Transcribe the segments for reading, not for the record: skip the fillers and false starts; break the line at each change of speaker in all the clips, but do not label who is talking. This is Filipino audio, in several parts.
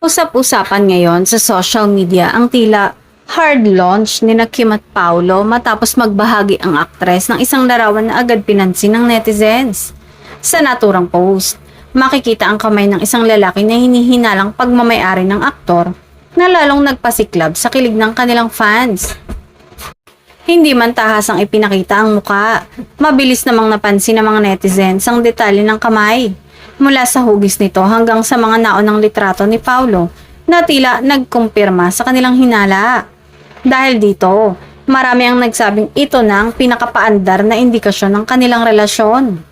Usap-usapan ngayon sa social media ang tila hard launch ni Kim at Paolo matapos magbahagi ang aktres ng isang larawan na agad pinansin ng netizens. Sa naturang post, makikita ang kamay ng isang lalaki na hinihinalang pagmamayari ng aktor na lalong nagpasiklab sa kilig ng kanilang fans. Hindi man tahas ang ipinakita ang muka, mabilis namang napansin ng mga netizens ang detalye ng kamay. Mula sa hugis nito hanggang sa mga naunang litrato ni Paolo na tila nagkumpirma sa kanilang hinala. Dahil dito, marami ang nagsabing ito na ang pinakapaandar na indikasyon ng kanilang relasyon.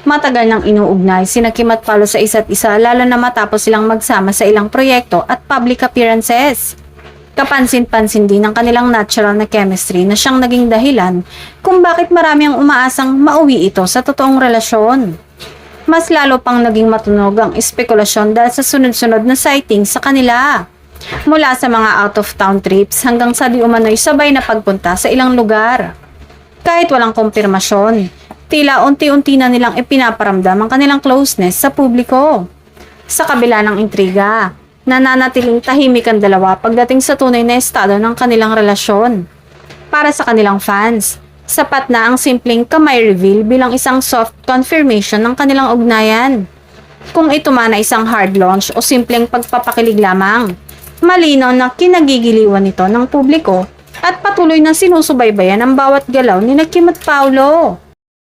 Matagal nang inuugnay sina Kim at Paolo sa isa't isa lalo na matapos silang magsama sa ilang proyekto at public appearances. Kapansin-pansin din ang kanilang natural na chemistry na siyang naging dahilan kung bakit marami ang umaasang mauwi ito sa totoong relasyon. Mas lalo pang naging matunog ang espekulasyon dahil sa sunod-sunod na sighting sa kanila. Mula sa mga out-of-town trips hanggang sa di umano'y sabay na pagpunta sa ilang lugar. Kahit walang kumpirmasyon, tila unti-unti na nilang ipinaparamdam ang kanilang closeness sa publiko. Sa kabila ng intriga, nananatiling tahimik ang dalawa pagdating sa tunay na estado ng kanilang relasyon. Para sa kanilang fans, sapat na ang simpleng kamay reveal bilang isang soft confirmation ng kanilang ugnayan. Kung ito man ay isang hard launch o simpleng pagpapakilig lamang, malinaw na kinagigiliwan nito ng publiko at patuloy na sinusubaybayan ang bawat galaw ni Kim at Paolo.